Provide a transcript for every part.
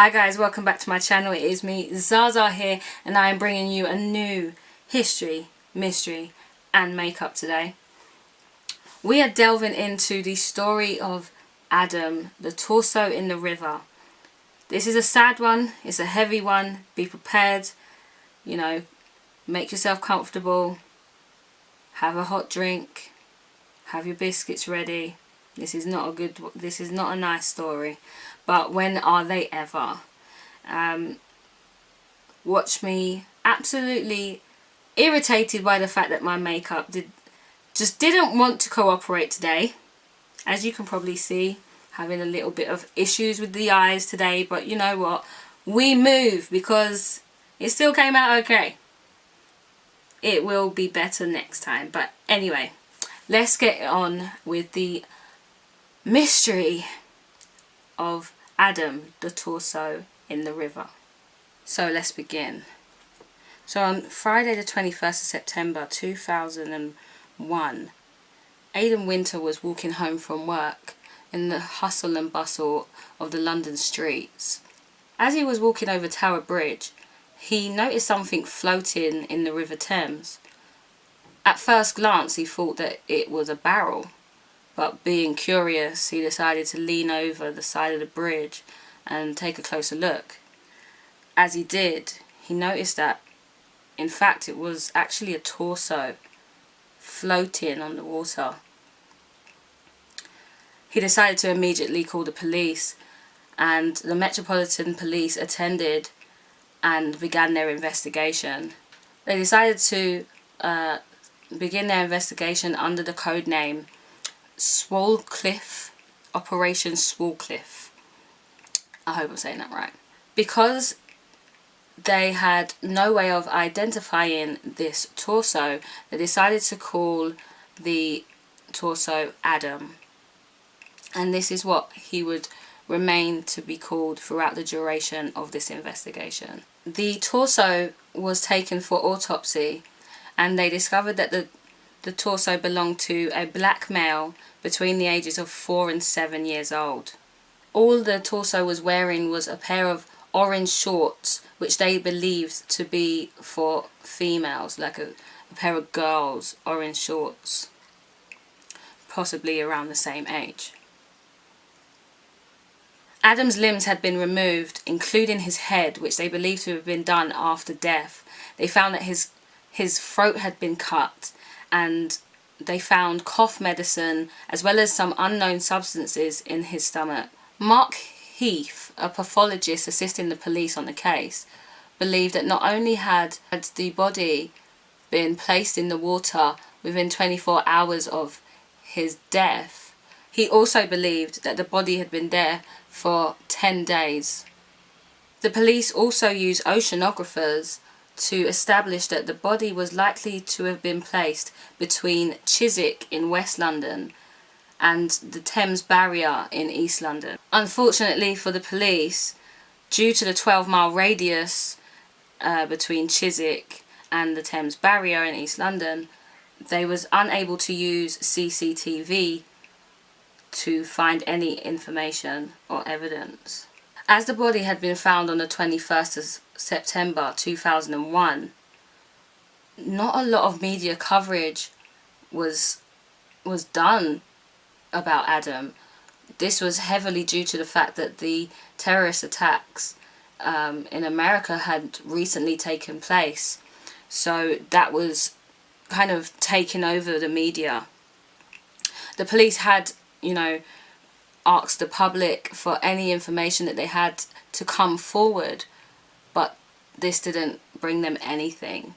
Hi guys, welcome back to my channel. It is me, Zaza here, and I am bringing you a new history, mystery and makeup today. We are delving into the story of Adam, the torso in the river. This is a sad one, it's a heavy one. Be prepared, make yourself comfortable, have a hot drink, have your biscuits ready. This is not a nice story, but when are they ever? Watch me absolutely irritated by the fact that my makeup just didn't want to cooperate today. As you can probably see, having a little bit of issues with the eyes today, but you know what? We move because it still came out okay. It will be better next time. But anyway, let's get on with the mystery of Adam, the torso in the river. So let's begin. So on Friday the 21st of September 2001, Adam Winter was walking home from work in the hustle and bustle of the London streets. As he was walking over Tower Bridge, he noticed something floating in the River Thames. At first glance he thought that it was a barrel, but being curious he decided to lean over the side of the bridge and take a closer look. As he did, he noticed that in fact it was actually a torso floating on the water. He decided to immediately call the police, and the Metropolitan Police attended and began their investigation. They decided to begin their investigation under the code name Swallcliffe, Operation Swallcliffe. I hope I'm saying that right. Because they had no way of identifying this torso, they decided to call the torso Adam. And this is what he would remain to be called throughout the duration of this investigation. The torso was taken for autopsy, and they discovered that the torso belonged to a black male between the ages of 4 and 7 years old. All the torso was wearing was a pair of orange shorts, which they believed to be for females, like a pair of girls' orange shorts, possibly around the same age. Adam's limbs had been removed, including his head, which they believed to have been done after death. They found that his throat had been cut, and they found cough medicine as well as some unknown substances in his stomach. Mark Heath, a pathologist assisting the police on the case, believed that not only had the body been placed in the water within 24 hours of his death, he also believed that the body had been there for 10 days. The police also used oceanographers to establish that the body was likely to have been placed between Chiswick in West London and the Thames barrier in East London. Unfortunately for the police, due to the 12-mile radius between Chiswick and the Thames barrier in East London, they was unable to use CCTV to find any information or evidence. As the body had been found on the 21st of September 2001, not a lot of media coverage was done about Adam. This was heavily due to the fact that the terrorist attacks in America had recently taken place, so that was kind of taking over the media. The police had asked the public for any information that they had to come forward, but this didn't bring them anything.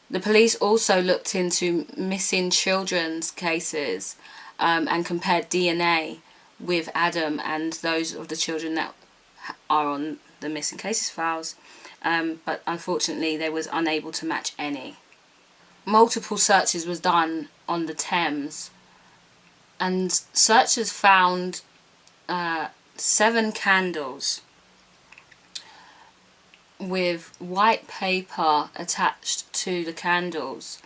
The police also looked into missing children's cases and compared DNA with Adam and those of the children that are on the missing cases files, but unfortunately they was unable to match any. Multiple searches was done on the Thames, and searchers found 7 candles with white paper attached to the candles.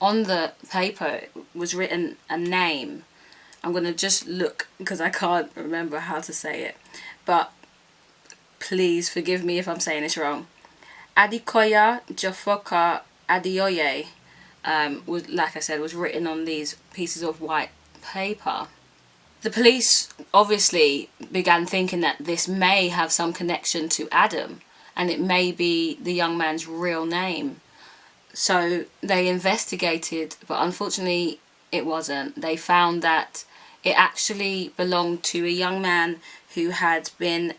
On the paper was written a name. I'm going to just look because I can't remember how to say it, but Please forgive me if I'm saying this wrong. Adikoya Jofoka Adioye, was, like I said, was written on these pieces of white paper. The police obviously began thinking that this may have some connection to Adam, and it may be the young man's real name. So they investigated, but unfortunately it wasn't. They found that it actually belonged to a young man who had been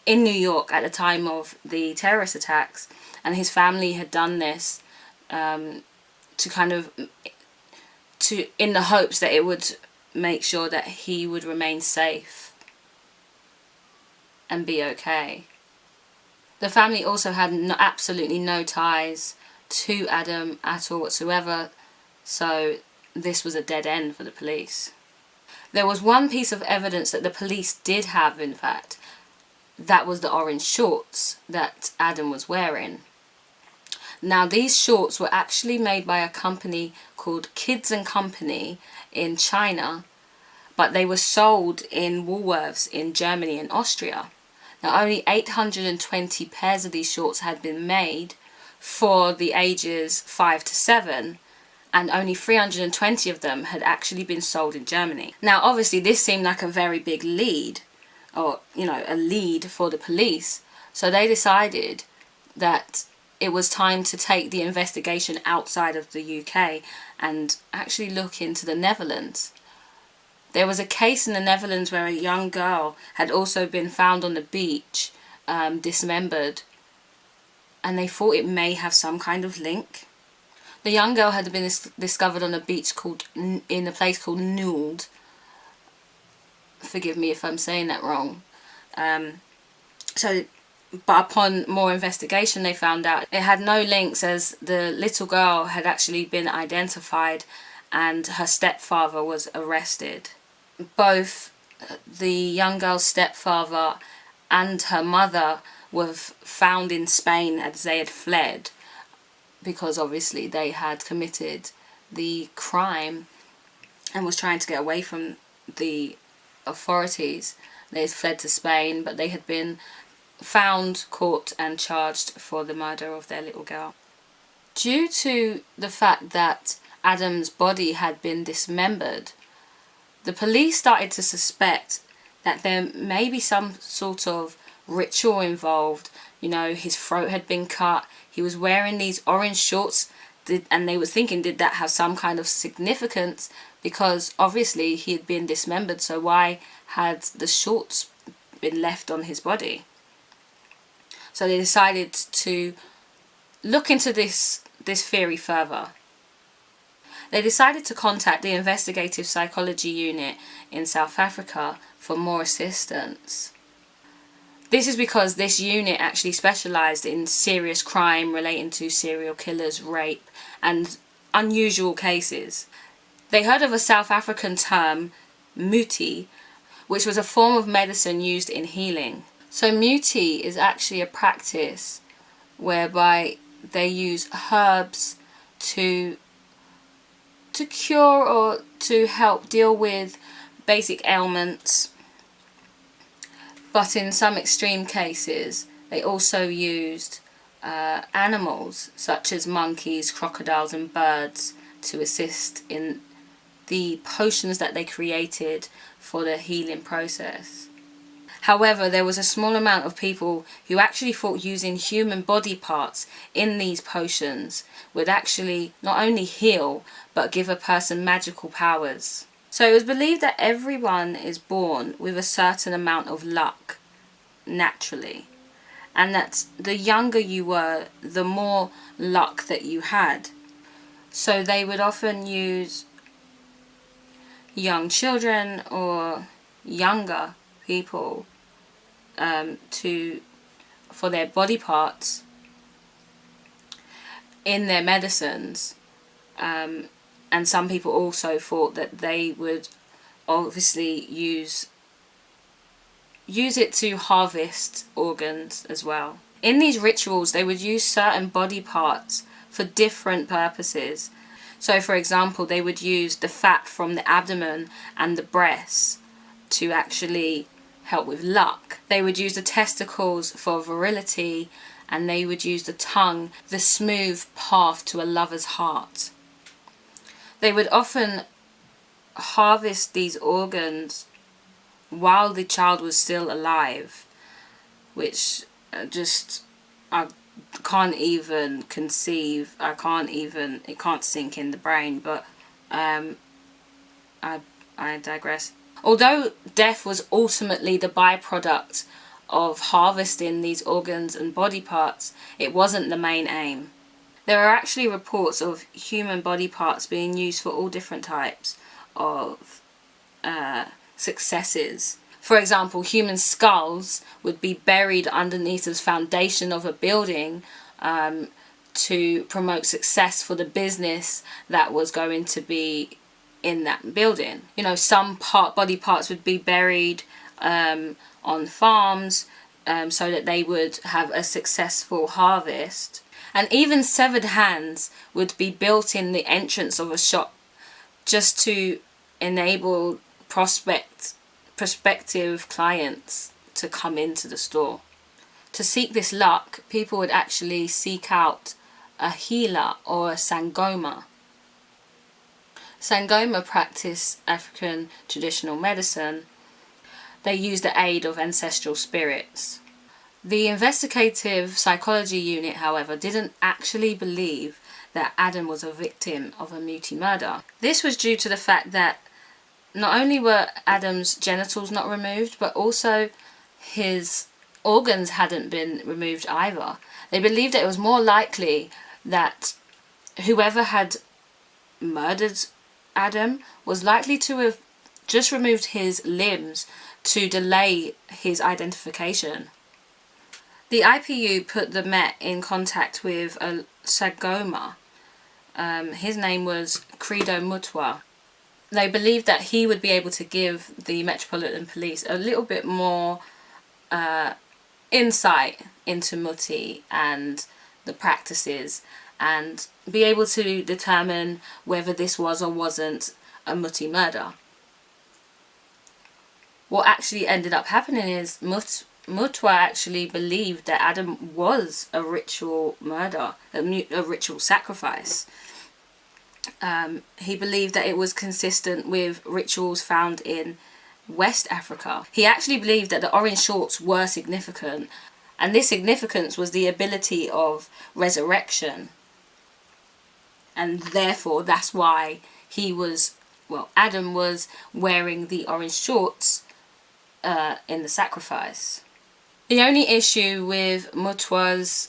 in New York at the time of the terrorist attacks, and his family had done this in the hopes that it would make sure that he would remain safe and be okay. The family also had absolutely no ties to Adam at all whatsoever, so this was a dead end for the police. There was one piece of evidence that the police did have, in fact. That was the orange shorts that Adam was wearing. Now, these shorts were actually made by a company called Kids and Company in China, but they were sold in Woolworths in Germany and Austria. Now, only 820 pairs of these shorts had been made for the ages 5 to 7, and only 320 of them had actually been sold in Germany. Now, obviously, this seemed like a very big lead, or, a lead for the police. So they decided that it was time to take the investigation outside of the UK and actually look into the Netherlands. There was a case in the Netherlands where a young girl had also been found on the beach, dismembered, and they thought it may have some kind of link. The young girl had been discovered on a beach in a place called Nould. Forgive me if I'm saying that wrong. But upon more investigation, they found out it had no links, as the little girl had actually been identified and her stepfather was arrested. Both the young girl's stepfather and her mother were found in Spain as they had fled, because obviously they had committed the crime and was trying to get away from the authorities. They had fled to Spain, but they had been found, caught and charged for the murder of their little girl. Due to the fact that Adam's body had been dismembered, the police started to suspect that there may be some sort of ritual involved. His throat had been cut, he was wearing these orange shorts, and they were thinking, did that have some kind of significance? Because obviously he had been dismembered, so why had the shorts been left on his body? So they decided to look into this theory further. They decided to contact the Investigative Psychology Unit in South Africa for more assistance. This is because this unit actually specialised in serious crime relating to serial killers, rape and unusual cases. They heard of a South African term, muti, which was a form of medicine used in healing. So muti is actually a practice whereby they use herbs to cure or to help deal with basic ailments. But in some extreme cases, they also used animals such as monkeys, crocodiles and birds to assist in the potions that they created for the healing process. However, there was a small amount of people who actually thought using human body parts in these potions would actually not only heal, but give a person magical powers. So it was believed that everyone is born with a certain amount of luck, naturally, and that the younger you were, the more luck that you had. So they would often use young children or younger people for their body parts in their medicines, and some people also thought that they would obviously use it to harvest organs as well. In these rituals, they would use certain body parts for different purposes. So for example, they would use the fat from the abdomen and the breasts to actually help with luck. They would use the testicles for virility, and they would use the tongue, the smooth path to a lover's heart. They would often harvest these organs while the child was still alive, which I can't even conceive. It can't sink in the brain, but I digress. Although death was ultimately the byproduct of harvesting these organs and body parts, it wasn't the main aim. There are actually reports of human body parts being used for all different types of successes. For example, human skulls would be buried underneath the foundation of a building to promote success for the business that was going to be in that building. You know, some body parts would be buried on farms so that they would have a successful harvest. And even severed hands would be built in the entrance of a shop just to enable prospective clients to come into the store. To seek this luck, people would actually seek out a healer or a sangoma. Sangoma practice African traditional medicine. They use the aid of ancestral spirits. The investigative psychology unit, however, didn't actually believe that Adam was a victim of a muti murder. This was due to the fact that not only were Adam's genitals not removed, but also his organs hadn't been removed either. They believed that it was more likely that whoever had murdered Adam was likely to have just removed his limbs to delay his identification. The IPU put the Met in contact with a Sagoma. His name was Credo Mutwa. They believed that he would be able to give the Metropolitan Police a little bit more insight into Muti and the practices, and be able to determine whether this was or wasn't a Muti murder. What actually ended up happening is Mutwa actually believed that Adam was a ritual murder, a ritual sacrifice. He believed that it was consistent with rituals found in West Africa. He actually believed that the orange shorts were significant, and this significance was the ability of resurrection. And therefore, that's why Adam was wearing the orange shorts in the sacrifice. The only issue with Mutwa's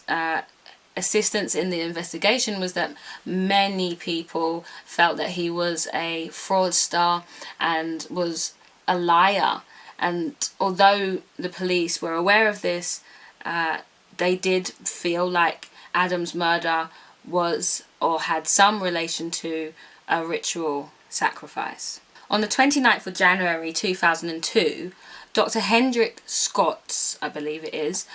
assistance in the investigation was that many people felt that he was a fraudster and was a liar. And although the police were aware of this, they did feel like Adam's murder was or had some relation to a ritual sacrifice. On the 29th of January 2002, Dr. Hendrik Scotts, I believe it is,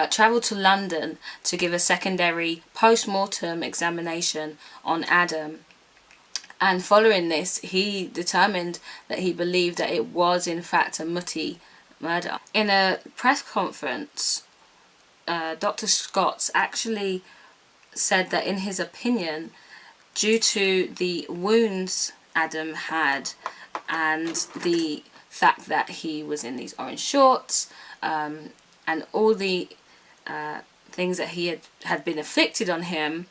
travelled to London to give a secondary post-mortem examination on Adam. And following this, he determined that he believed that it was in fact a Muti murder. In a press conference, Dr. Scotts actually said that in his opinion, due to the wounds Adam had and the fact that he was in these orange shorts and all the things that he had been afflicted on him,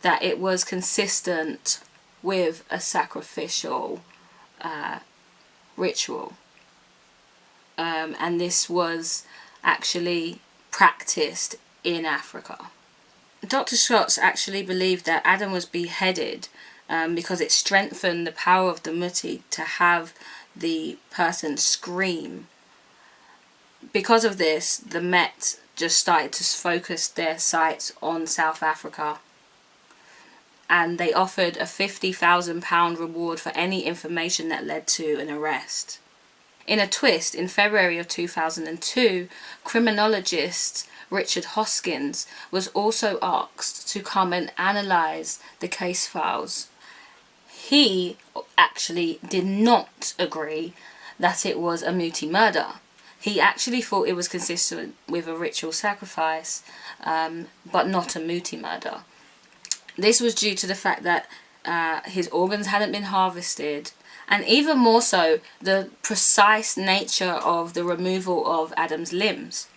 that it was consistent with a sacrificial ritual. And this was actually practiced in Africa. Dr. Scotts actually believed that Adam was beheaded because it strengthened the power of the Muti to have the person scream. Because of this, the Met just started to focus their sights on South Africa, and they offered a £50,000 reward for any information that led to an arrest. In a twist, in February of 2002, criminologist Richard Hoskins was also asked to come and analyse the case files. He actually did not agree that it was a Muti murder. He actually thought it was consistent with a ritual sacrifice, but not a muti murder. This was due to the fact that his organs hadn't been harvested, and even more so, the precise nature of the removal of Adam's limbs.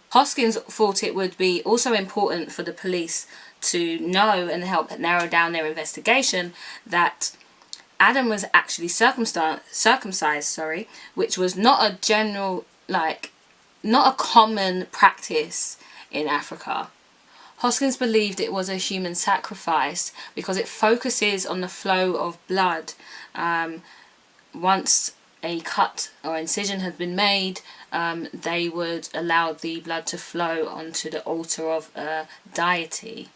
Hoskins thought it would be also important for the police to know and help narrow down their investigation that Adam was actually circumcised, which was not a general, not a common practice in Africa. Hoskins believed it was a human sacrifice because it focuses on the flow of blood. Once a cut or incision had been made, they would allow the blood to flow onto the altar of a deity.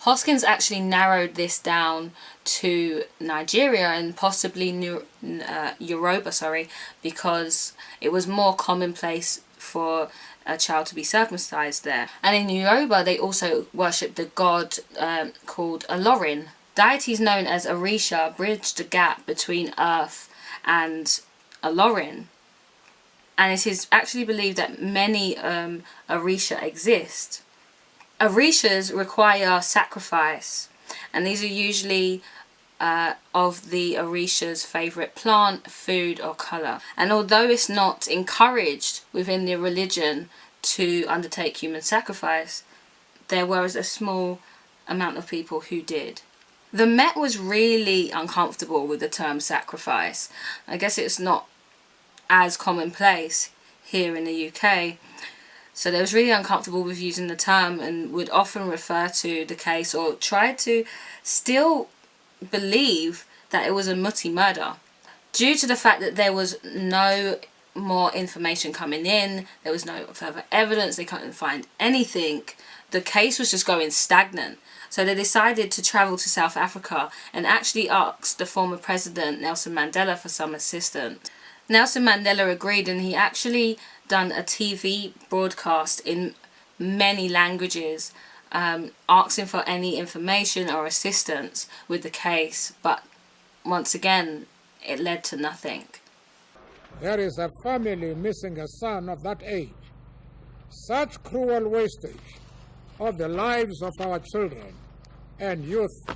Hoskins actually narrowed this down to Nigeria and possibly Yoruba, because it was more commonplace for a child to be circumcised there. And in Yoruba, they also worship the god called Olorin. Deities known as Orisha bridge the gap between Earth and Olorin. And it is actually believed that many Orisha exist. Orishas require sacrifice, and these are usually of the Orisha's favourite plant, food or colour. And although it's not encouraged within the religion to undertake human sacrifice, there was a small amount of people who did. The Met was really uncomfortable with the term sacrifice. I guess it's not as commonplace here in the UK. So they was really uncomfortable with using the term and would often refer to the case or try to still believe that it was a muti murder. Due to the fact that there was no more information coming in, there was no further evidence, they couldn't find anything, the case was just going stagnant. So they decided to travel to South Africa and actually asked the former president Nelson Mandela for some assistance. Nelson Mandela agreed, and he actually done a TV broadcast in many languages asking for any information or assistance with the case, but once again it led to nothing. There is a family missing a son of that age. Such cruel wastage of the lives of our children and youth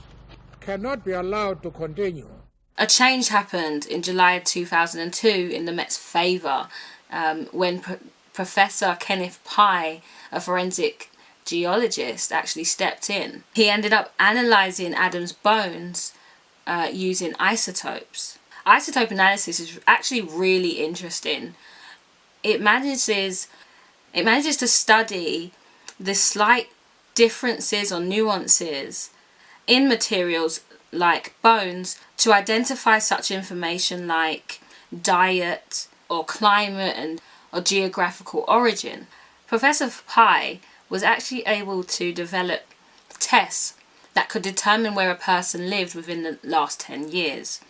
cannot be allowed to continue. A change happened in July 2002 in the Met's favour when Professor Kenneth Pye, a forensic geologist, actually stepped in. He ended up analysing Adam's bones using isotopes. Isotope analysis is actually really interesting. It manages to study the slight differences or nuances in materials like bones to identify such information like diet or climate or geographical origin. Professor Pye was actually able to develop tests that could determine where a person lived within the last 10 years.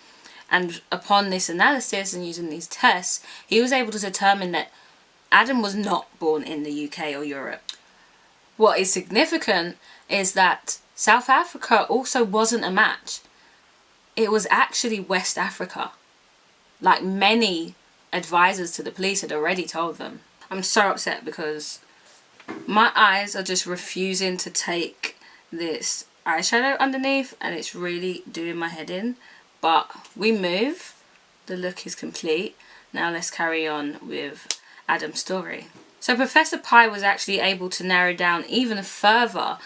And upon this analysis and using these tests, he was able to determine that Adam was not born in the UK or Europe. What is significant is that South Africa also wasn't a match. It was actually West Africa, like many advisors to the police had already told them. I'm so upset because my eyes are just refusing to take this eyeshadow underneath and it's really doing my head in. But we move, the look is complete. Now let's carry on with Adam's story. So Professor Pye was actually able to narrow down even further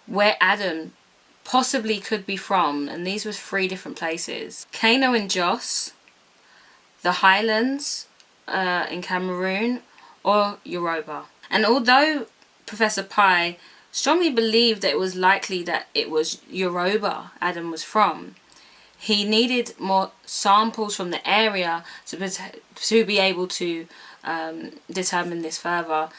where Adam possibly could be from, and these were 3 different places: Kano in Jos, the Highlands in Cameroon, or Yoruba. And although Professor Pye strongly believed that it was likely that it was Yoruba Adam was from, he needed more samples from the area to be able to determine this further.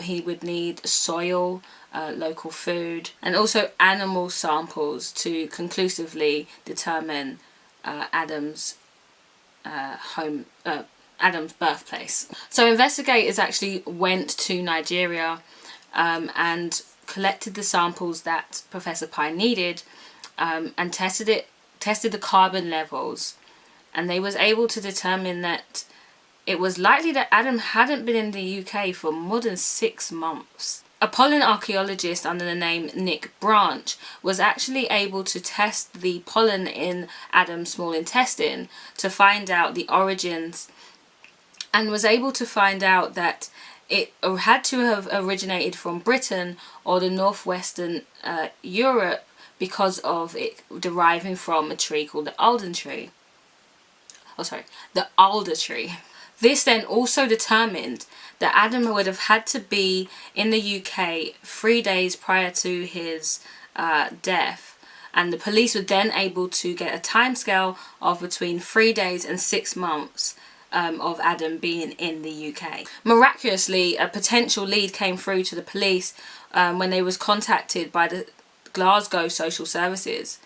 He would need soil, local food, and also animal samples to conclusively determine Adam's Adam's birthplace. So investigators actually went to Nigeria and collected the samples that Professor Pye needed and tested the carbon levels, and they was able to determine that it was likely that Adam hadn't been in the UK for more than 6 months. A pollen archaeologist under the name Nick Branch was actually able to test the pollen in Adam's small intestine to find out the origins, and was able to find out that it had to have originated from Britain or the northwestern Europe, because of it deriving from a tree called the alder tree. The alder tree. This then also determined that Adam would have had to be in the UK 3 days prior to his death, and the police were then able to get a timescale of between 3 days and 6 months of Adam being in the UK. Miraculously, a potential lead came through to the police when they was contacted by the Glasgow Social Services.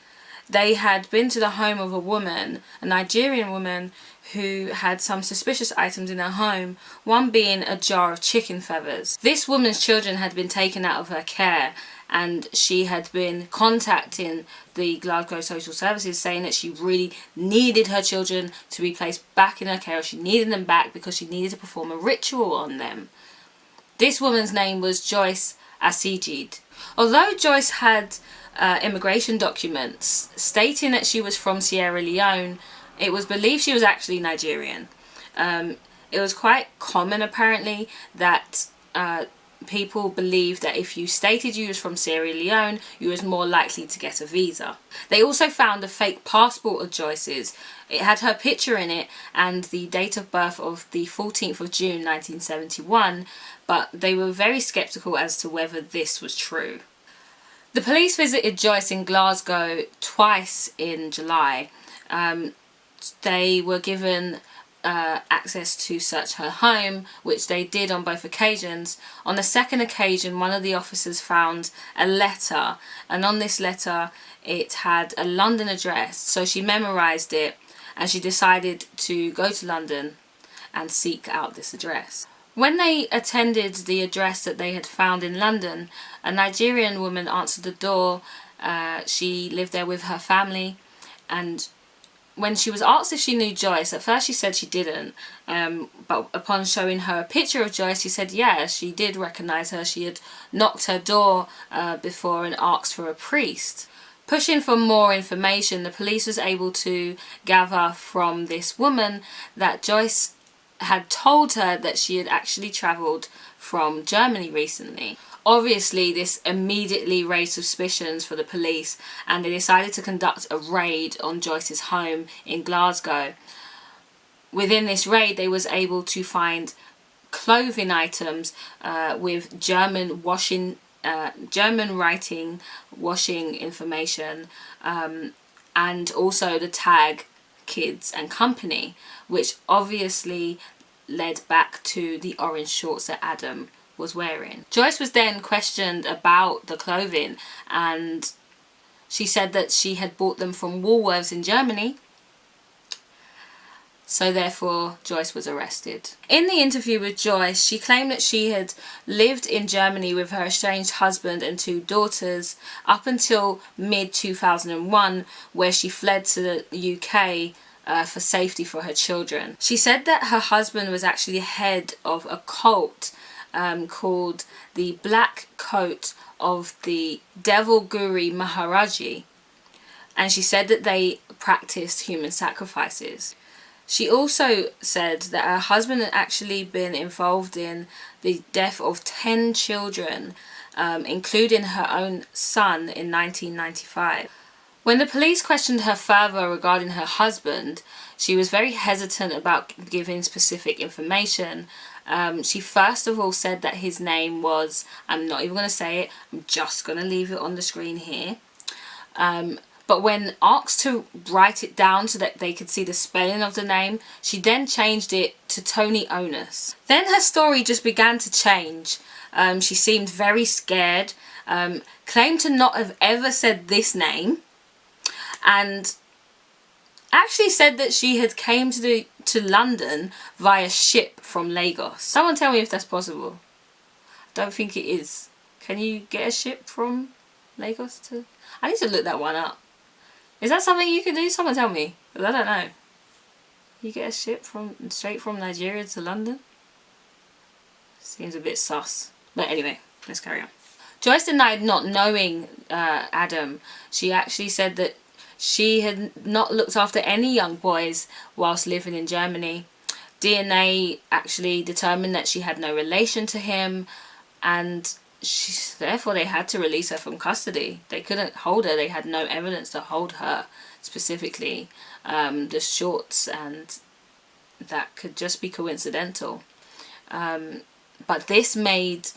They had been to the home of a woman, a Nigerian woman, who had some suspicious items in her home, one being a jar of chicken feathers. This woman's children had been taken out of her care, and she had been contacting the Glasgow Social Services saying that she really needed her children to be placed back in her care, or she needed them back because she needed to perform a ritual on them. This woman's name was Joyce Asigid. Although Joyce had immigration documents stating that she was from Sierra Leone, it was believed she was actually Nigerian. It was quite common, apparently, that people believed that if you stated you was from Sierra Leone, you was more likely to get a visa. They also found a fake passport of Joyce's. It had her picture in it and the date of birth of the 14th of June 1971, but they were very skeptical as to whether this was true. The police visited Joyce in Glasgow twice in July. They were given access to search her home, which they did on both occasions. On the second occasion, one of the officers found a letter, and on this letter it had a London address, so she memorised it and she decided to go to London and seek out this address. When they attended the address that they had found in London, a Nigerian woman answered the door. She lived there with her family, and when she was asked if she knew Joyce, at first she said she didn't, but upon showing her a picture of Joyce, she said yeah, she did recognise her. She had knocked her door before and asked for a priest. Pushing for more information, the police was able to gather from this woman that Joyce had told her that she had actually travelled from Germany recently. Obviously, this immediately raised suspicions for the police, and they decided to conduct a raid on Joyce's home in Glasgow. Within this raid, they was able to find clothing items with German writing, washing information, and also the tag Kids and Company, which obviously led back to the orange shorts that Adam was wearing. Joyce was then questioned about the clothing, and she said that she had bought them from Woolworths in Germany, so therefore Joyce was arrested. In the interview with Joyce, she claimed that she had lived in Germany with her estranged husband and 2 daughters up until mid-2001, where she fled to the UK for safety for her children. She said that her husband was actually head of a cult called the Black Coat of the Devil Guru Maharaji, and she said that they practiced human sacrifices. She also said that her husband had actually been involved in the death of 10 children, including her own son, in 1995. When the police questioned her further regarding her husband, she was very hesitant about giving specific information. She first of all said that his name was, I'm not even going to say it, I'm just going to leave it on the screen here. But when asked to write it down so that they could see the spelling of the name, she then changed it to Tony Onus. Then her story just began to change. She seemed very scared, claimed to not have ever said this name, and actually said that she had came to London via ship from Lagos. Someone tell me if that's possible. I don't think it is. Can you get a ship from Lagos to... I need to look that one up. Is that something you can do? Someone tell me, because I don't know. You get a ship straight from Nigeria to London? Seems a bit sus. But anyway, let's carry on. Joyce denied not knowing Adam. She actually said that she had not looked after any young boys whilst living in Germany. DNA actually determined that she had no relation to him, and therefore they had to release her from custody. They couldn't hold her. They had no evidence to hold her specifically. The shorts, and that could just be coincidental. But this made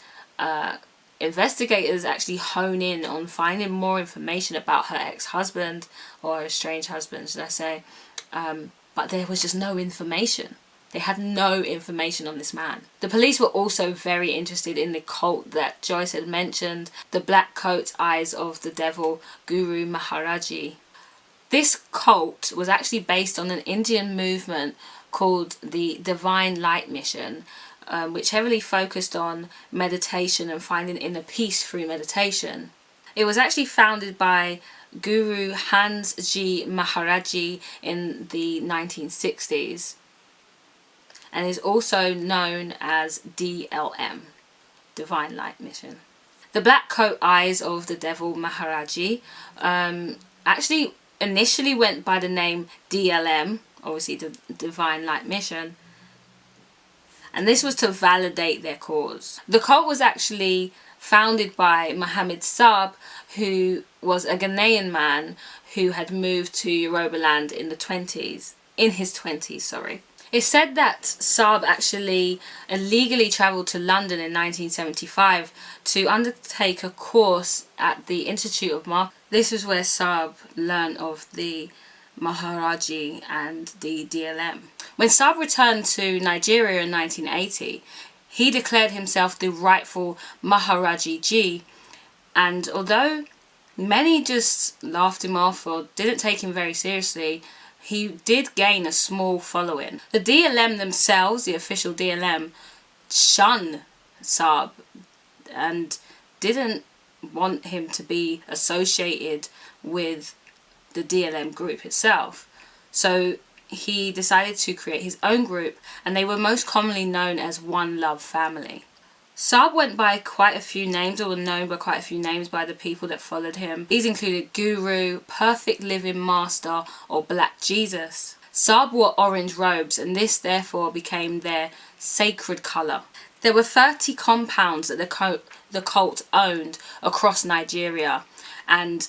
investigators actually hone in on finding more information about her ex-husband, or estranged husband, should I say. But there was just no information. They had no information on this man. The police were also very interested in the cult that Joyce had mentioned, the Black Coat Eyes of the Devil Guru Maharaji. This cult was actually based on an Indian movement called the Divine Light Mission, which heavily focused on meditation and finding inner peace through meditation. It was actually founded by Guru Hans Ji Maharaji in the 1960s, and is also known as DLM, Divine Light Mission. The Black Coat Eyes of the Devil Maharaji actually initially went by the name DLM, obviously the Divine Light Mission, and this was to validate their cause. The cult was actually founded by Mohammed Saab, who was a Ghanaian man who had moved to Yoruba land in his 20s. It's said that Saab actually illegally travelled to London in 1975 to undertake a course at the Institute of Marketing. This was where Saab learned of the Maharaji and the DLM. When Saab returned to Nigeria in 1980, he declared himself the rightful Maharaji Ji, and although many just laughed him off or didn't take him very seriously, he did gain a small following. The DLM themselves, the official DLM, shunned Saab and didn't want him to be associated with the DLM group itself. So he decided to create his own group, and they were most commonly known as One Love Family. Saab went by quite a few names, or were known by quite a few names by the people that followed him. These included Guru, Perfect Living Master, or Black Jesus. Saab wore orange robes, and this therefore became their sacred colour. There were 30 compounds that the cult owned across Nigeria, and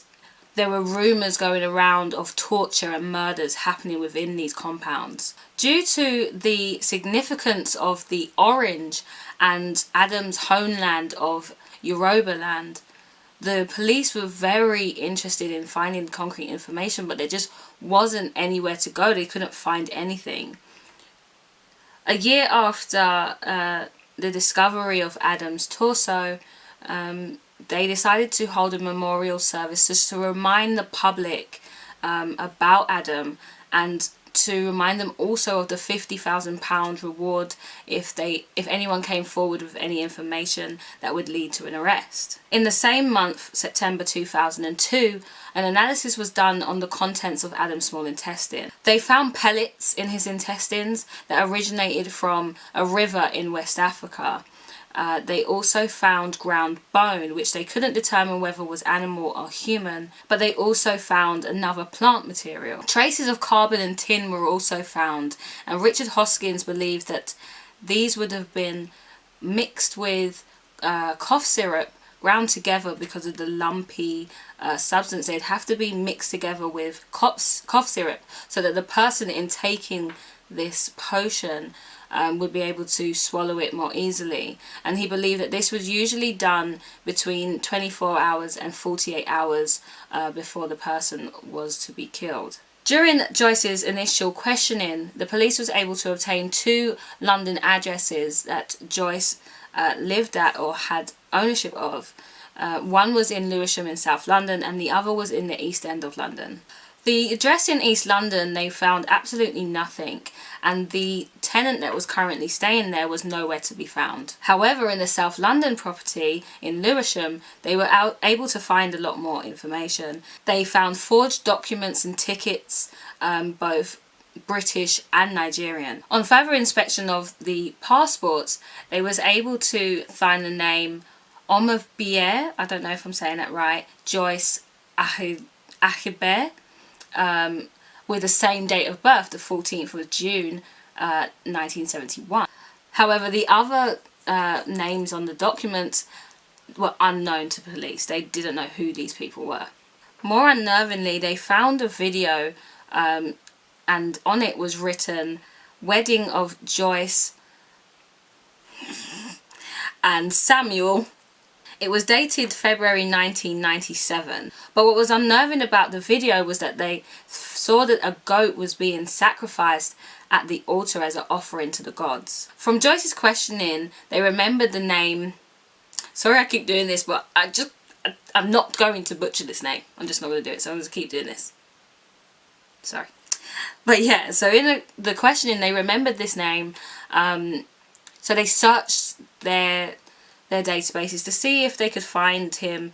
there were rumours going around of torture and murders happening within these compounds. Due to the significance of the orange and Adam's homeland of Yoruba land, the police were very interested in finding concrete information, but there just wasn't anywhere to go. They couldn't find anything. A year after the discovery of Adam's torso, they decided to hold a memorial service just to remind the public about Adam, and to remind them also of the £50,000 reward if anyone came forward with any information that would lead to an arrest. In the same month, September 2002, an analysis was done on the contents of Adam's small intestine. They found pellets in his intestines that originated from a river in West Africa. They also found ground bone, which they couldn't determine whether was animal or human, but they also found another plant material. Traces of carbon and tin were also found, and Richard Hoskins believed that these would have been mixed with cough syrup, ground together because of the lumpy substance. They'd have to be mixed together with cough syrup so that the person intaking this potion would be able to swallow it more easily. And he believed that this was usually done between 24 hours and 48 hours before the person was to be killed. During Joyce's initial questioning, the police was able to obtain 2 London addresses that Joyce lived at or had ownership of. One was in Lewisham in South London, and the other was in the East End of London. The address in East London, they found absolutely nothing, and the tenant that was currently staying there was nowhere to be found. However, in the South London property in Lewisham, they were able to find a lot more information. They found forged documents and tickets, both British and Nigerian. On further inspection of the passports, they was able to find the name Omobier, I don't know if I'm saying that right, Joyce Ahibe, with the same date of birth, the 14th of June, 1971. However, the other names on the documents were unknown to police. They didn't know who these people were. More unnervingly, they found a video and on it was written, "Wedding of Joyce and Samuel." It was dated February 1997. But what was unnerving about the video was that they saw that a goat was being sacrificed at the altar as an offering to the gods. From Joyce's questioning, they remembered the name. Sorry I keep doing this, but I'm not going to butcher this name. I'm just not going to do it, so I'm going to keep doing this. Sorry. But yeah, so in the questioning, they remembered this name. So they searched their databases to see if they could find him,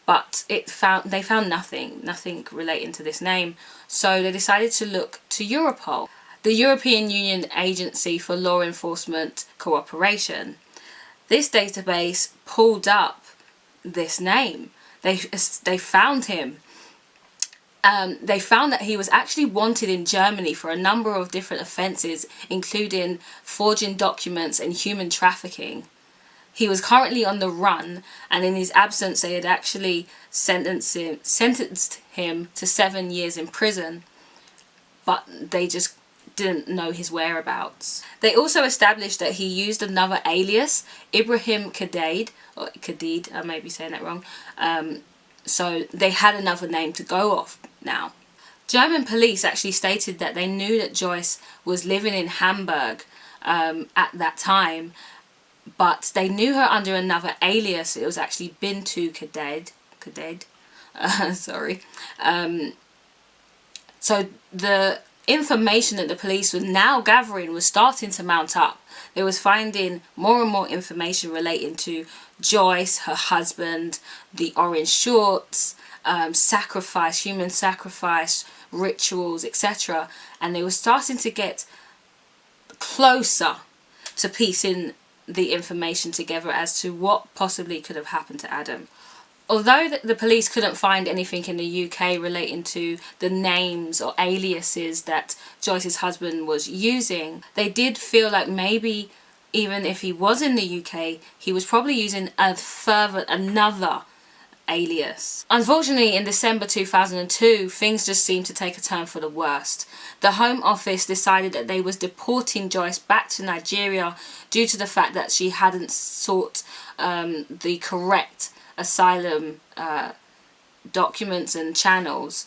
but they found nothing relating to this name. So they decided to look to Europol, the European Union Agency for Law Enforcement Cooperation. This database pulled up this name. They found him. They found that he was actually wanted in Germany for a number of different offences, including forging documents and human trafficking. He was currently on the run, and in his absence they had actually sentenced him to 7 years in prison, but they just didn't know his whereabouts. They also established that he used another alias, Ibrahim Khalid, or Khalid, I may be saying that wrong, so they had another name to go off now. German police actually stated that they knew that Joyce was living in Hamburg at that time, but they knew her under another alias. It was actually Bintu Khalid. Sorry. So the information that the police were now gathering was starting to mount up. They was finding more and more information relating to Joyce, her husband, the orange shorts, sacrifice, human sacrifice, rituals, etc. And they were starting to get closer to piecing the information together as to what possibly could have happened to Adam. Although the police couldn't find anything in the UK relating to the names or aliases that Joyce's husband was using, they did feel like maybe even if he was in the UK, he was probably using another alias. Unfortunately, in December 2002, things just seemed to take a turn for the worst. The Home Office decided that they was deporting Joyce back to Nigeria due to the fact that she hadn't sought the correct asylum documents and channels,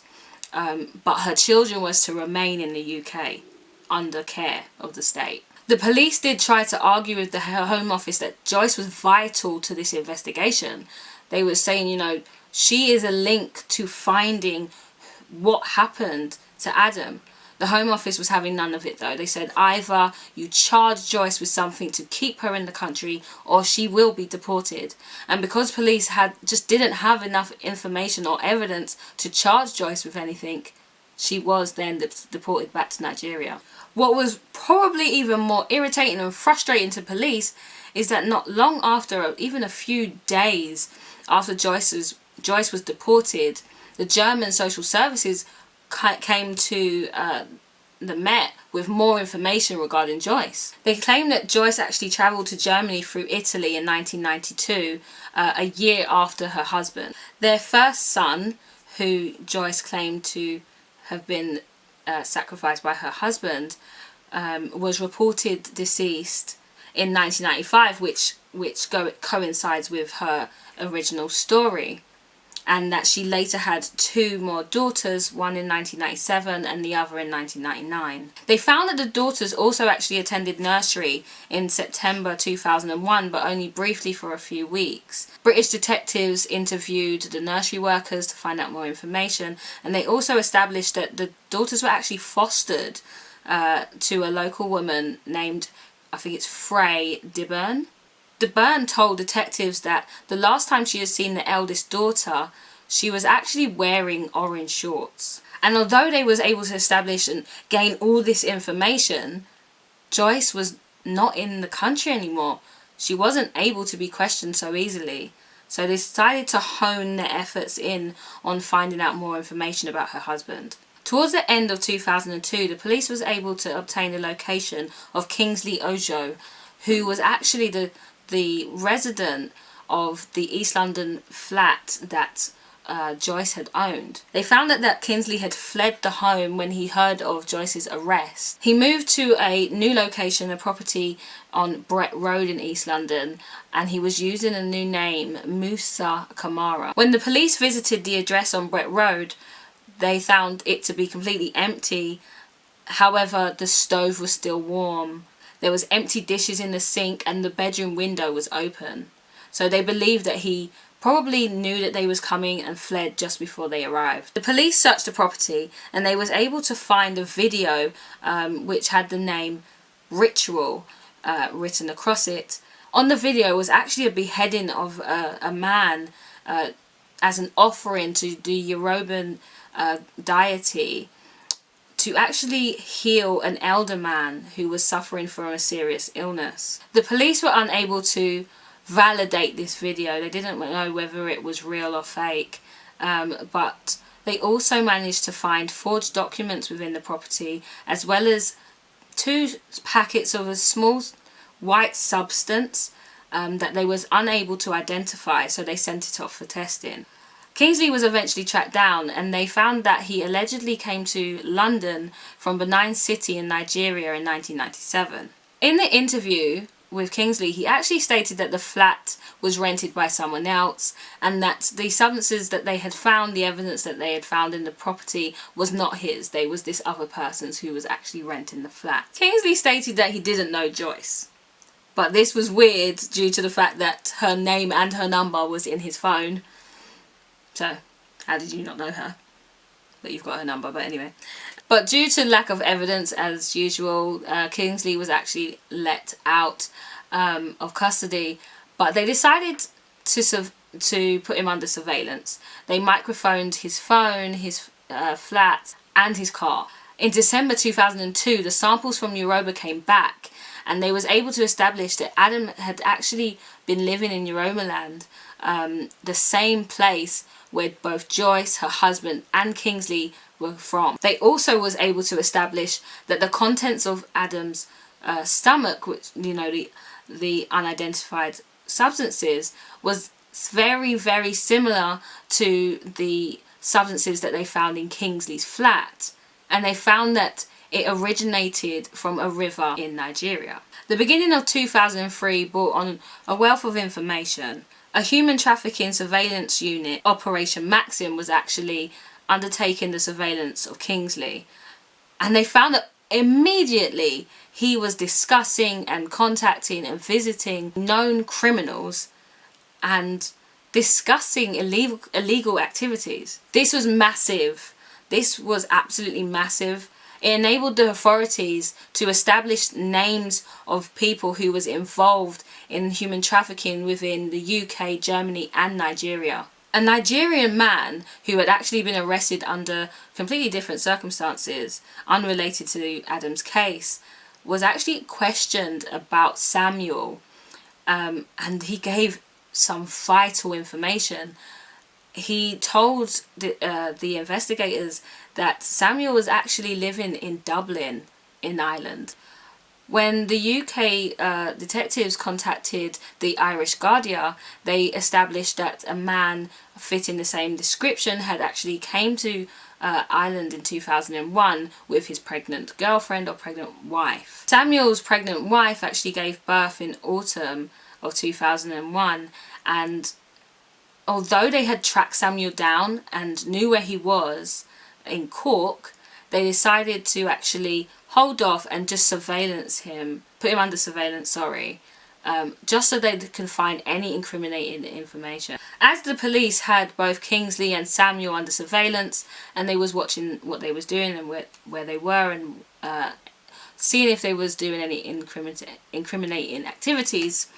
but her children was to remain in the UK under care of the state. The police did try to argue with the Home Office that Joyce was vital to this investigation. They were saying, you know, she is a link to finding what happened to Adam. The Home Office was having none of it though. They said either you charge Joyce with something to keep her in the country or she will be deported. And because police didn't have enough information or evidence to charge Joyce with anything, she was then deported back to Nigeria. What was probably even more irritating and frustrating to police is that not long after, even a few days after Joyce was deported, the German social services came to the Met with more information regarding Joyce. They claimed that Joyce actually travelled to Germany through Italy in 1992, a year after her husband. Their first son, who Joyce claimed to have been sacrificed by her husband, was reported deceased in 1995, which coincides with her original story, and that she later had 2 more daughters, one in 1997 and the other in 1999. They found that the daughters also actually attended nursery in September 2001, but only briefly for a few weeks. British detectives interviewed the nursery workers to find out more information, and they also established that the daughters were actually fostered to a local woman named, I think it's Frey DeBurn. DeBurn told detectives that the last time she had seen the eldest daughter she was actually wearing orange shorts. And although they was able to establish and gain all this information, Joyce was not in the country anymore. She wasn't able to be questioned so easily. So they decided to hone their efforts in on finding out more information about her husband. Towards the end of 2002, the police was able to obtain the location of Kingsley Ojo, who was actually the resident of the East London flat that Joyce had owned. They found that Kingsley had fled the home when he heard of Joyce's arrest. He moved to a new location, a property on Brett Road in East London, and he was using a new name, Musa Kamara. When the police visited the address on Brett Road, they found it to be completely empty. However, the stove was still warm. There was empty dishes in the sink and the bedroom window was open. So they believed that he probably knew that they was coming and fled just before they arrived. The police searched the property and they was able to find a video which had the name Ritual written across it. On the video was actually a beheading of a man as an offering to the Yoruban deity to actually heal an elder man who was suffering from a serious illness. The police were unable to validate this video. They didn't know whether it was real or fake, but they also managed to find forged documents within the property, as well as 2 packets of a small white substance that they was unable to identify, so they sent it off for testing. Kingsley was eventually tracked down and they found that he allegedly came to London from Benin City in Nigeria in 1997. In the interview with Kingsley, he actually stated that the flat was rented by someone else and that the substances that they had found, the evidence that they had found in the property, was not his. They was this other person's who was actually renting the flat. Kingsley stated that he didn't know Joyce, but this was weird due to the fact that her name and her number was in his phone. So, how did you not know her? But you've got her number, but anyway. But due to lack of evidence, as usual, Kingsley was actually let out of custody. But they decided to put him under surveillance. They microphoned his phone, his flat, and his car. In December 2002, the samples from Yoruba came back, and they was able to establish that Adam had actually been living in Yoruba land, the same place where both Joyce, her husband, and Kingsley were from. They also was able to establish that the contents of Adam's stomach, which, you know, the unidentified substances, was very, very similar to the substances that they found in Kingsley's flat. And they found that it originated from a river in Nigeria. The beginning of 2003 brought on a wealth of information. A human trafficking surveillance unit, Operation Maxim, was actually undertaking the surveillance of Kingsley. And they found that immediately he was discussing and contacting and visiting known criminals and discussing illegal activities. This was massive. This was absolutely massive. It enabled the authorities to establish names of people who was involved in human trafficking within the UK, Germany and Nigeria. A Nigerian man who had actually been arrested under completely different circumstances, unrelated to Adam's case, was actually questioned about Samuel, and he gave some vital information. He told the investigators that Samuel was actually living in Dublin, in Ireland. When the UK detectives contacted the Irish Garda, they established that a man fitting the same description had actually came to Ireland in 2001 with his pregnant girlfriend or pregnant wife. Samuel's pregnant wife actually gave birth in autumn of 2001, and although they had tracked Samuel down and knew where he was in Cork, they decided to actually hold off and just surveillance him, put him under surveillance, just so they can find any incriminating information. As the police had both Kingsley and Samuel under surveillance, and they was watching what they was doing and where they were, and seeing if they was doing any incriminating activities,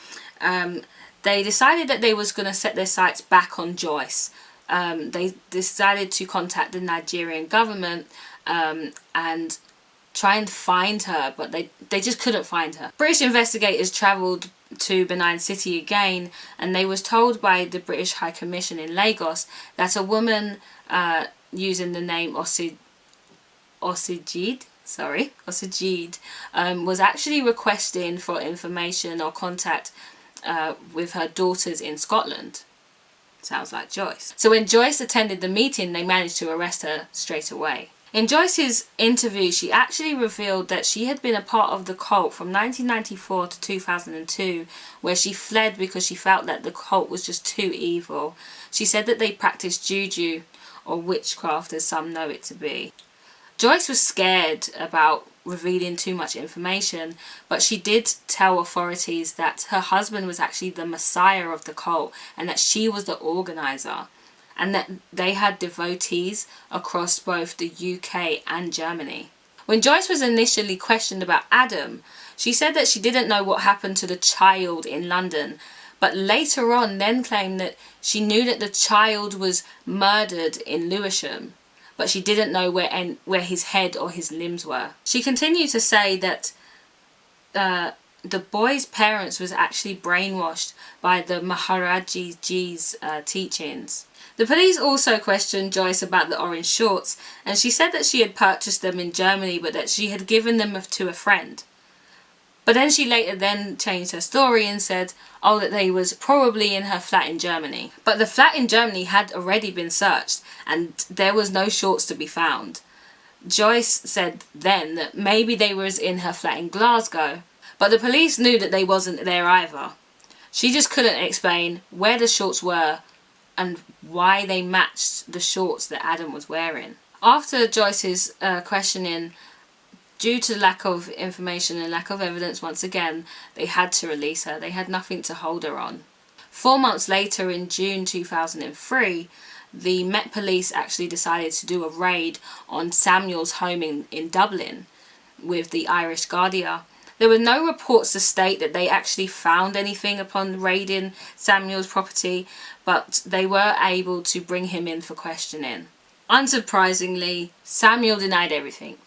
they decided that they was going to set their sights back on Joyce they decided to contact the Nigerian government and try and find her, but they just couldn't find her. British investigators travelled to Benin City again, and they was told by the British High Commission in Lagos that a woman using the name Osijid was actually requesting for information or contact with her daughters in Scotland. Sounds like Joyce. So when Joyce attended the meeting, they managed to arrest her straight away. In Joyce's interview, she actually revealed that she had been a part of the cult from 1994 to 2002, where she fled because she felt that the cult was just too evil. She said that they practiced juju, or witchcraft as some know it to be. Joyce was scared about revealing too much information, but she did tell authorities that her husband was actually the messiah of the cult and that she was the organizer, and that they had devotees across both the UK and Germany. When Joyce was initially questioned about Adam, she said that she didn't know what happened to the child in London, but later on then claimed that she knew that the child was murdered in Lewisham, but she didn't know where his head or his limbs were. She continued to say that the boy's parents was actually brainwashed by the Maharaji's teachings. The police also questioned Joyce about the orange shorts, and she said that she had purchased them in Germany, but that she had given them to a friend. But then she later changed her story and said, that they was probably in her flat in Germany. But the flat in Germany had already been searched, and there was no shorts to be found. Joyce said then that maybe they was in her flat in Glasgow, but the police knew that they wasn't there either. She just couldn't explain where the shorts were and why they matched the shorts that Adam was wearing. After Joyce's questioning, due to lack of information and lack of evidence once again, they had to release her. They had nothing to hold her on. 4 months later, in June 2003, the Met Police actually decided to do a raid on Samuel's home in Dublin with the Irish Gardaí. There were no reports to state that they actually found anything upon raiding Samuel's property, but they were able to bring him in for questioning. Unsurprisingly, Samuel denied everything.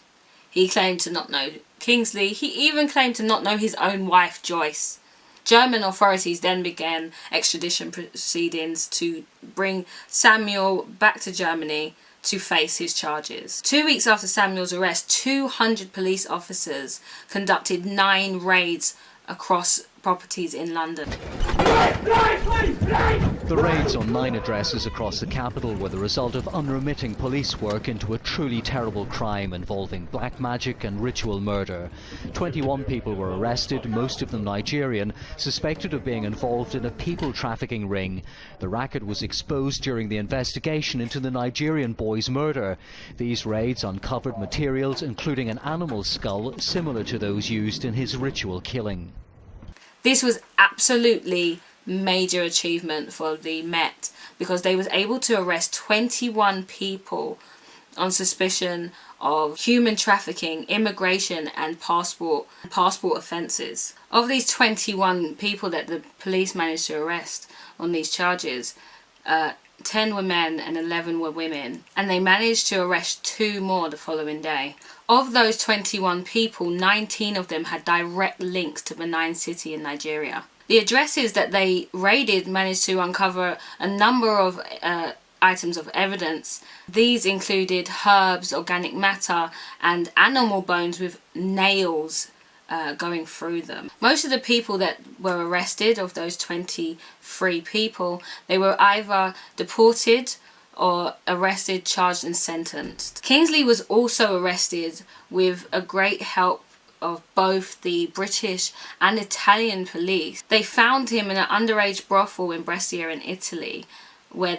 He claimed to not know Kingsley. He even claimed to not know his own wife, Joyce. German authorities then began extradition proceedings to bring Samuel back to Germany to face his charges. 2 weeks after Samuel's arrest, 200 police officers conducted 9 raids across properties in London. The raids on 9 addresses across the capital were the result of unremitting police work into a truly terrible crime involving black magic and ritual murder. 21 people were arrested, most of them Nigerian, suspected of being involved in a people trafficking ring. The racket was exposed during the investigation into the Nigerian boy's murder. These raids uncovered materials including an animal skull similar to those used in his ritual killing. This was absolutely major achievement for the Met, because they was able to arrest 21 people on suspicion of human trafficking, immigration and passport offences. Of these 21 people that the police managed to arrest on these charges, 10 were men and 11 were women, and they managed to arrest 2 more the following day. Of those 21 people, 19 of them had direct links to Benin City in Nigeria. The addresses that they raided managed to uncover a number of items of evidence. These included herbs, organic matter, and animal bones with nails going through them. Most of the people that were arrested, of those 23 people, they were either deported or arrested, charged and sentenced. Kingsley was also arrested with a great help of both the British and Italian police. They found him in an underage brothel in Brescia in Italy, where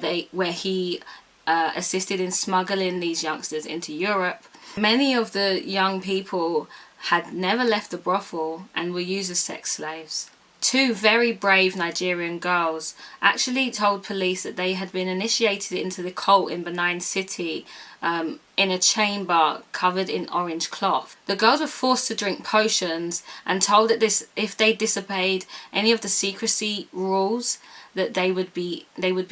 he assisted in smuggling these youngsters into Europe. Many of the young people had never left the brothel and were used as sex slaves. 2 very brave Nigerian girls actually told police that they had been initiated into the cult in Benin City in a chamber covered in orange cloth. The girls were forced to drink potions and told that if they disobeyed any of the secrecy rules, that they would be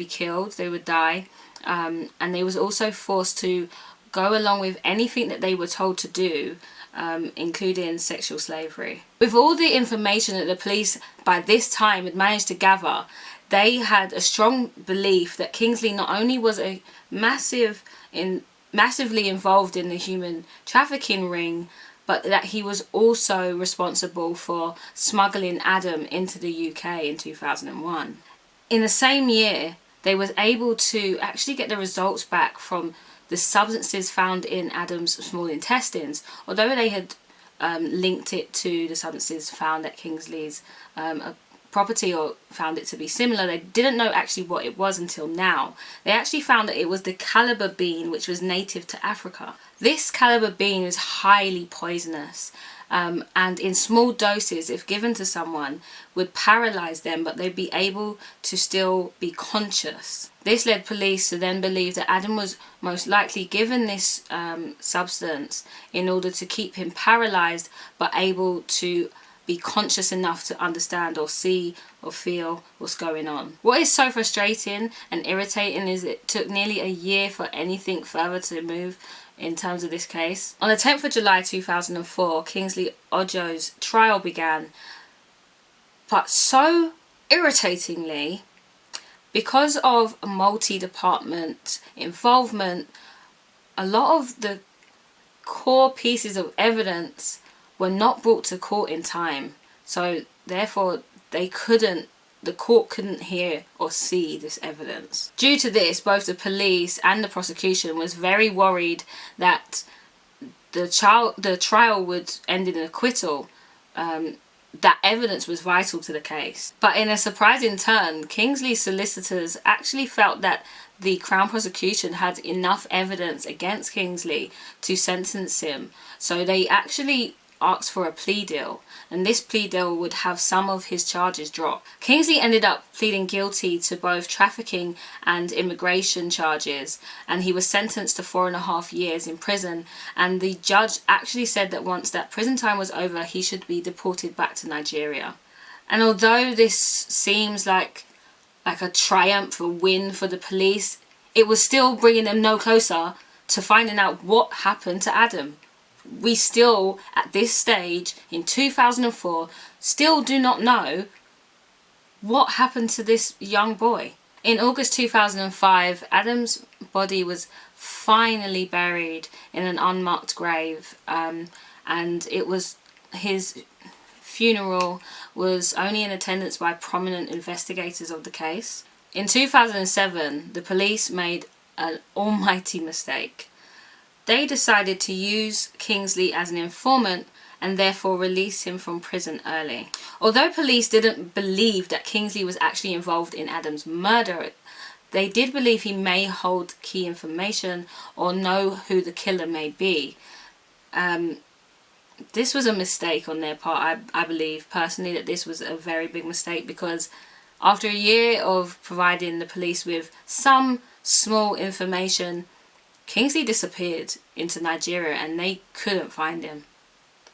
killed, they would die. and they was also forced to go along with anything that they were told to do, including sexual slavery. With all the information that the police by this time had managed to gather, they had a strong belief that Kingsley not only was a massively involved in the human trafficking ring, but that he was also responsible for smuggling Adam into the UK in 2001. In the same year, they was able to actually get the results back from the substances found in Adam's small intestines, although they had linked it to the substances found at Kingsley's property, or found it to be similar. They didn't know actually what it was until now. They actually found that it was the caliber bean, which was native to Africa. This caliber bean is highly poisonous, and in small doses, if given to someone, would paralyze them, but they'd be able to still be conscious. This led police to then believe that Adam was most likely given this substance in order to keep him paralyzed, but able to be conscious enough to understand or see or feel what's going on. What is so frustrating and irritating is it took nearly a year for anything further to move in terms of this case. On the 10th of July 2004, Kingsley Ojo's trial began, but so irritatingly, because of multi-department involvement, a lot of the core pieces of evidence were not brought to court in time, so therefore the court couldn't hear or see this evidence. Due to this, both the police and the prosecution was very worried that the trial would end in an acquittal. That evidence was vital to the case. But in a surprising turn, Kingsley's solicitors actually felt that the Crown prosecution had enough evidence against Kingsley to sentence him, so they actually asked for a plea deal, and this plea deal would have some of his charges dropped. Kingsley ended up pleading guilty to both trafficking and immigration charges, and he was sentenced to 4.5 years in prison, and the judge actually said that once that prison time was over, he should be deported back to Nigeria. And although this seems like a triumph, a win for the police, it was still bringing them no closer to finding out what happened to Adam. We still, at this stage, in 2004, still do not know what happened to this young boy. In August 2005, Adam's body was finally buried in an unmarked grave, and his funeral was only in attendance by prominent investigators of the case. In 2007, the police made an almighty mistake. They decided to use Kingsley as an informant and therefore release him from prison early. Although police didn't believe that Kingsley was actually involved in Adam's murder, they did believe he may hold key information or know who the killer may be. This was a mistake on their part. I believe personally that this was a very big mistake, because after a year of providing the police with some small information, Kingsley disappeared into Nigeria and they couldn't find him.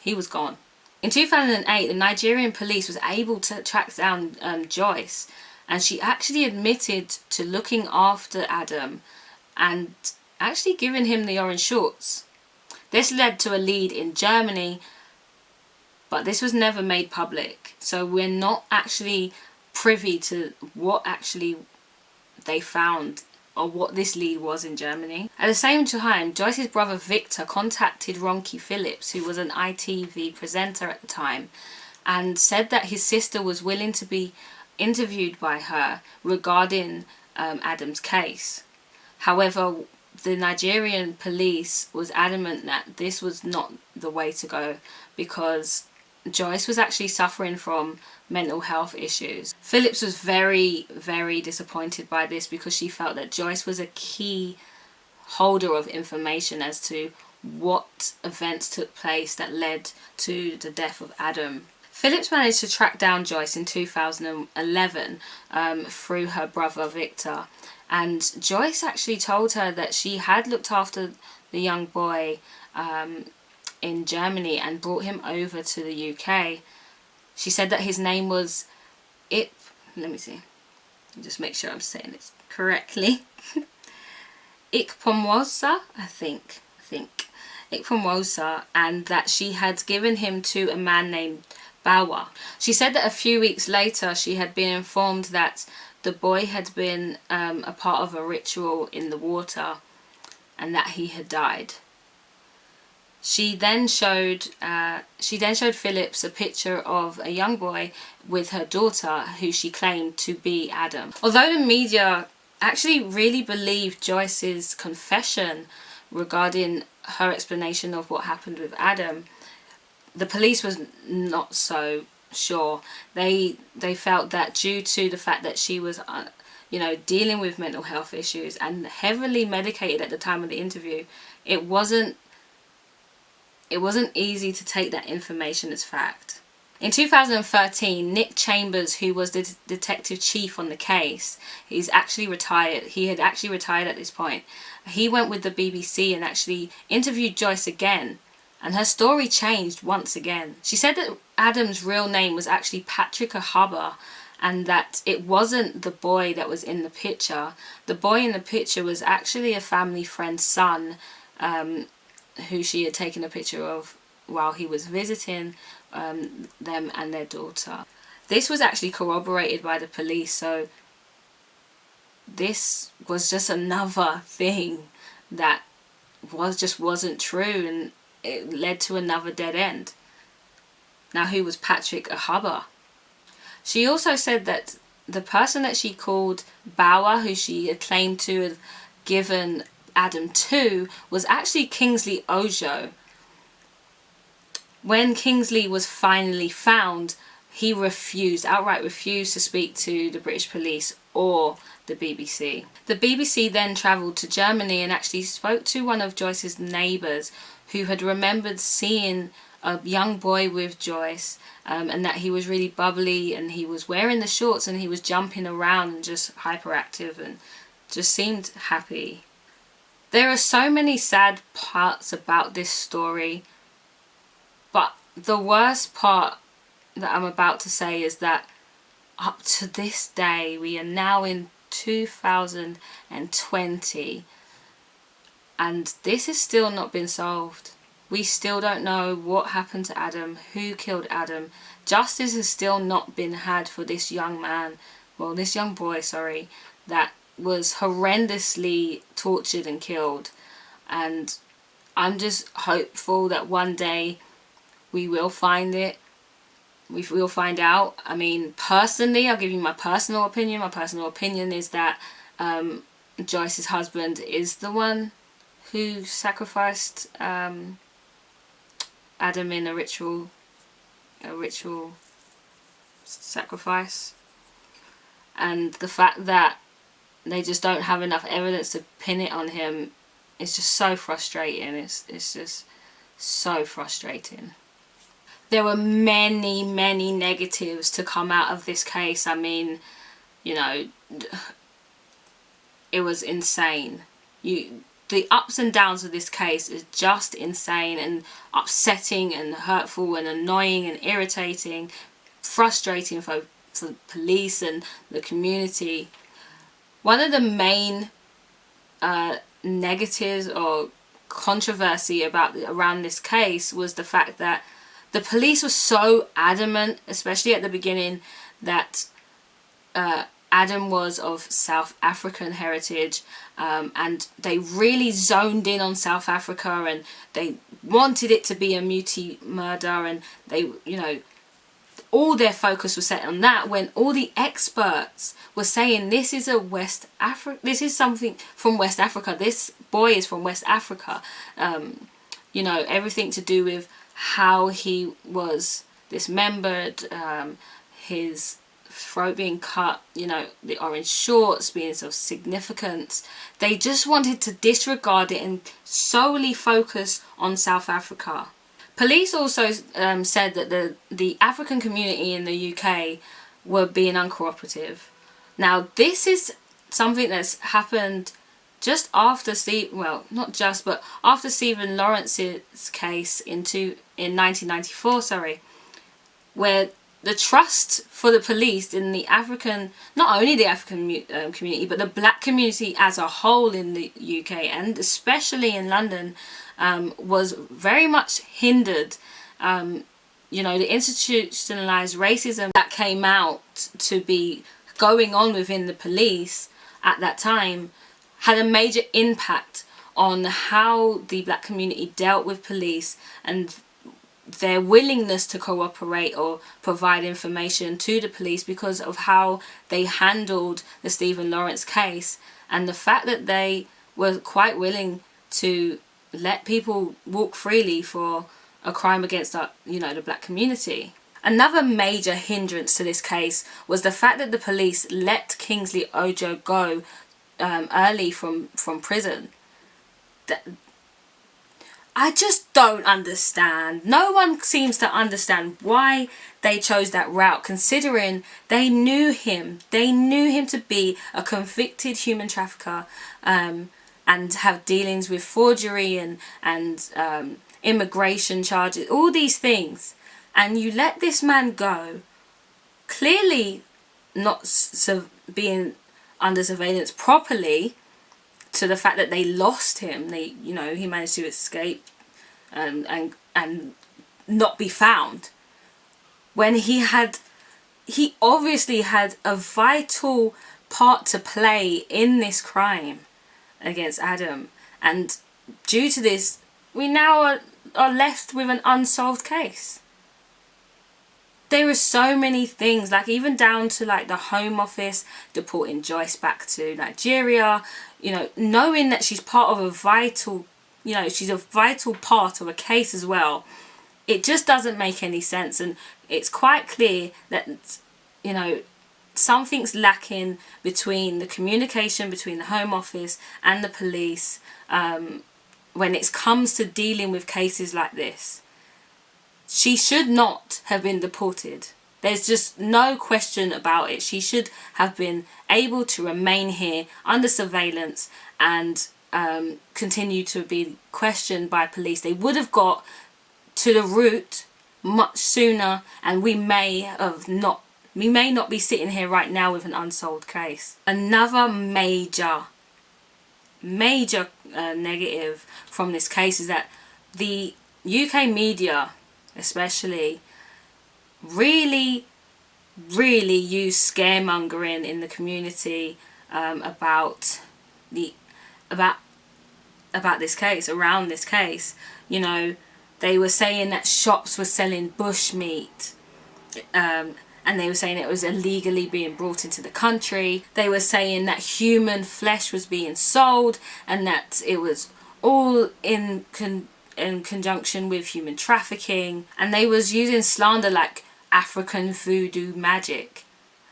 He was gone. In 2008, the Nigerian police was able to track down Joyce, and she actually admitted to looking after Adam and actually giving him the orange shorts. This led to a lead in Germany, but this was never made public, so we're not actually privy to what actually they found or what this lead was in Germany. At the same time, Joyce's brother Victor contacted Ronkie Phillips, who was an ITV presenter at the time, and said that his sister was willing to be interviewed by her regarding Adam's case. However, the Nigerian police was adamant that this was not the way to go, because Joyce was actually suffering from mental health issues. Phillips was very, very disappointed by this, because she felt that Joyce was a key holder of information as to what events took place that led to the death of Adam. Phillips managed to track down Joyce in 2011 through her brother Victor, and Joyce actually told her that she had looked after the young boy in Germany and brought him over to the UK. She said that his name was let me just make sure I'm saying this correctly. Ikpomwosa, I think Ikpomwosa, and that she had given him to a man named Bawa. She said that a few weeks later she had been informed that the boy had been a part of a ritual in the water and that he had died. She then showed Phillips a picture of a young boy with her daughter who she claimed to be Adam. Although the media actually really believed Joyce's confession regarding her explanation of what happened with Adam, the police was not so sure. They felt that due to the fact that she was dealing with mental health issues and heavily medicated at the time of the interview, it wasn't easy to take that information as fact. In 2013, Nick Chambers, who was the detective chief on the case, he's actually retired. He had actually retired at this point. He went with the BBC and actually interviewed Joyce again, and her story changed once again. She said that Adam's real name was actually Patrick Ahaba, and that it wasn't the boy that was in the picture. The boy in the picture was actually a family friend's son, who she had taken a picture of while he was visiting them and their daughter. This was actually corroborated by the police, so this was just another thing that wasn't true, and it led to another dead end. Now, who was Patrick Ahaba? She also said that the person that she called Bawa, who she had claimed to have given Adam to, was actually Kingsley Ojo. When Kingsley was finally found, he outright refused to speak to the British police or the BBC. The BBC then travelled to Germany and actually spoke to one of Joyce's neighbours who had remembered seeing a young boy with Joyce, and that he was really bubbly and he was wearing the shorts and he was jumping around and just hyperactive and just seemed happy. There are so many sad parts about this story, but the worst part that I'm about to say is that up to this day, we are now in 2020, and this has still not been solved. We still don't know what happened to Adam, who killed Adam. Justice has still not been had for this young boy, that was horrendously tortured and killed. And I'm just hopeful that one day we will find it. We will find out. I mean, personally, I'll give you my personal opinion. My personal opinion is that Joyce's husband is the one who sacrificed Adam in a ritual sacrifice, and the fact that they just don't have enough evidence to pin it on him is just so frustrating. It's just so frustrating. There were many negatives to come out of this case. I mean, it was insane. The ups and downs of this case is just insane and upsetting and hurtful and annoying and irritating, frustrating for the police and the community. One of the main negatives or controversy around this case was the fact that the police were so adamant, especially at the beginning, that Adam was of South African heritage, and they really zoned in on South Africa, and they wanted it to be a muti murder, and they, all their focus was set on that, when all the experts were saying this is something from West Africa, this boy is from West Africa, everything to do with how he was dismembered, his throat being cut, the orange shorts being of significance. They just wanted to disregard it and solely focus on South Africa. Police also said that the African community in the UK were being uncooperative. Now, this is something that's happened just after after Stephen Lawrence's case in 1994, where the trust for the police in the African, not only the African community, but the black community as a whole in the UK, and especially in London, was very much hindered. You know, the institutionalized racism that came out to be going on within the police at that time had a major impact on how the black community dealt with police and their willingness to cooperate or provide information to the police because of how they handled the Stephen Lawrence case, and the fact that they were quite willing to let people walk freely for a crime against the black community. Another major hindrance to this case was the fact that the police let Kingsley Ojo go early from prison. I just don't understand. No one seems to understand why they chose that route, considering they knew him. They knew him to be a convicted human trafficker, and have dealings with forgery and immigration charges, all these things. And you let this man go, clearly not being under surveillance properly, to the fact that they lost him. He managed to escape and not be found, when he obviously had a vital part to play in this crime against Adam. And due to this, we now are left with an unsolved case. There are so many things, like even down to like the Home Office deporting Joyce back to Nigeria, knowing that she's part of a vital, she's a vital part of a case as well. It just doesn't make any sense, and it's quite clear that, something's lacking between the communication between the Home Office and the police when it comes to dealing with cases like this. She should not have been deported. There's just no question about it. She should have been able to remain here under surveillance and continue to be questioned by police. They would have got to the root much sooner, and we may not be sitting here right now with an unsolved case. Another major negative from this case is that the UK media especially really use scaremongering in the community about this case, around this case. They were saying that shops were selling bush meat, and they were saying it was illegally being brought into the country. They were saying that human flesh was being sold, and that it was all in conjunction with human trafficking. And they was using slander like African voodoo magic,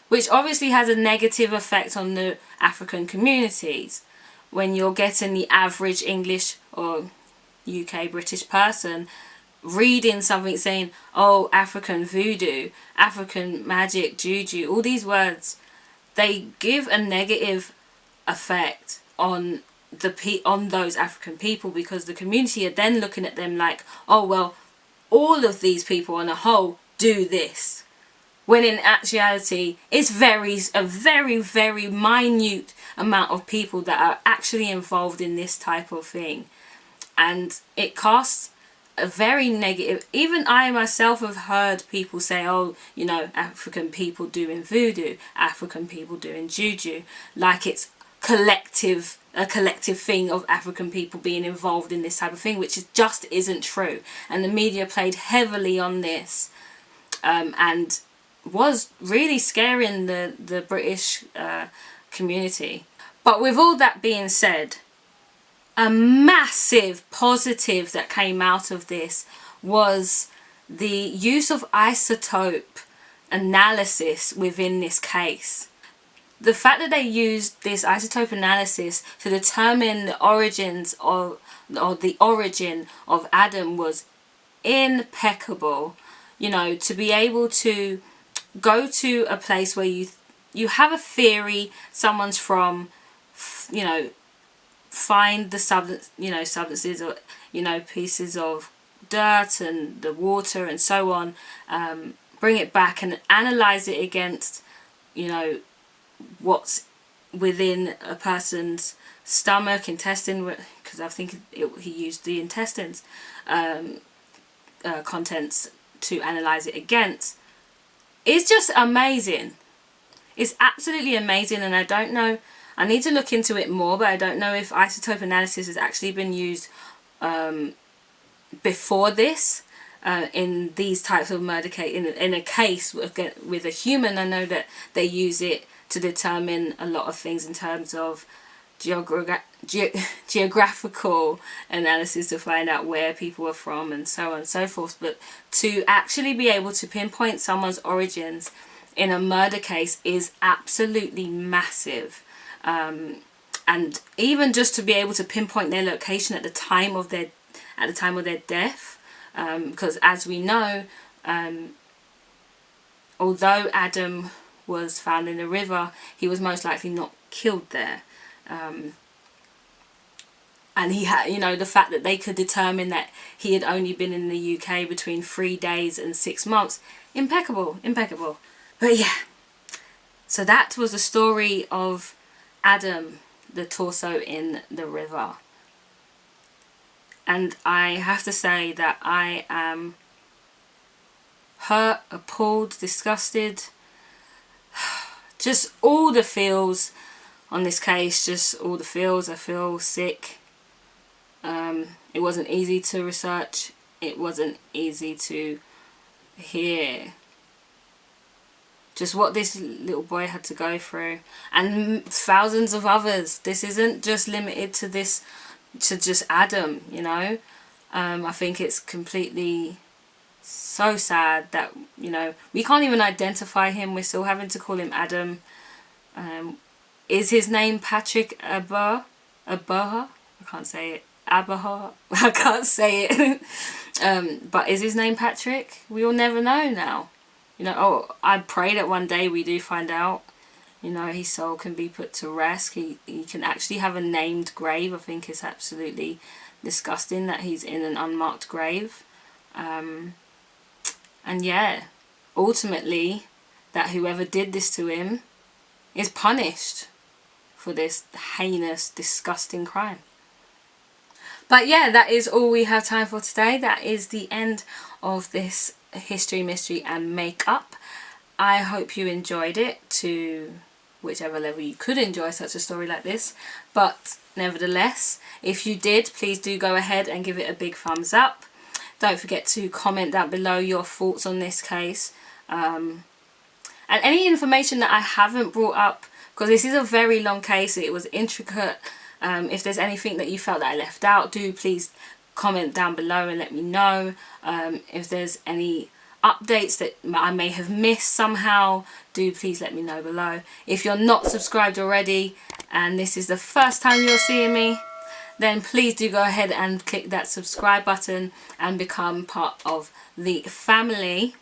which obviously has a negative effect on the African communities. When you're getting the average English or UK British person reading something saying, oh, African voodoo, African magic, juju, all these words, they give a negative effect on those African people, because the community are then looking at them like, oh well, all of these people on a whole do this, when in actuality it's a very minute amount of people that are actually involved in this type of thing. And it casts a very negative. Even I myself have heard people say, oh, African people doing voodoo, African people doing juju, like it's a collective thing of African people being involved in this type of thing, which just isn't true. And the media played heavily on this, and was really scaring the British community. But with all that being said, a massive positive that came out of this was the use of isotope analysis within this case. The fact that they used this isotope analysis to determine the origin of Adam was impeccable. To be able to go to a place where you have a theory someone's from, find the substances or pieces of dirt and the water and so on, bring it back and analyze it against, you know, what's within a person's stomach, intestine, because I think he used the intestines contents to analyze it against, is just amazing. It's absolutely amazing. And I don't know, I need to look into it more, but I don't know if isotope analysis has actually been used before this in these types of murder case. In a case with a human, I know that they use it to determine a lot of things in terms of geographical analysis to find out where people are from and so on and so forth. But to actually be able to pinpoint someone's origins in a murder case is absolutely massive. And even just to be able to pinpoint their location at the time of their death, because as we know, although Adam was found in the river, he was most likely not killed there. And he had, you know, the fact that they could determine that he had only been in the UK between 3 days and 6 months, impeccable. But yeah, so that was the story of Adam, the torso in the river. And I have to say that I am hurt, appalled, disgusted, just all the feels on this case, just all the feels. I feel sick. It wasn't easy to research. It wasn't easy to hear just what this little boy had to go through, and thousands of others. This isn't just limited to just Adam, you know. I think it's completely so sad that, you know, we can't even identify him. We're still having to call him Adam. Is his name Patrick Abaha? I can't say it. Abaha? I can't say it. But is his name Patrick? We'll never know now. You know, oh, I pray that one day we do find out. You know, his soul can be put to rest. He can actually have a named grave. I think it's absolutely disgusting that he's in an unmarked grave. And yeah, ultimately, that whoever did this to him is punished for this heinous, disgusting crime. But yeah, that is all we have time for today. That is the end of this history, mystery and makeup. I hope you enjoyed it to whichever level you could enjoy such a story like this. But nevertheless, if you did, please do go ahead and give it a big thumbs up. Don't forget to comment down below your thoughts on this case. And any information that I haven't brought up, because this is a very long case, it was intricate. If there's anything that you felt that I left out, do please comment down below and let me know. If there's any updates that I may have missed somehow, do please let me know below. If you're not subscribed already and this is the first time you're seeing me, then please do go ahead and click that subscribe button and become part of the family.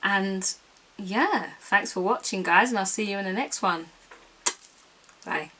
And yeah, thanks for watching guys, and I'll see you in the next one. Bye.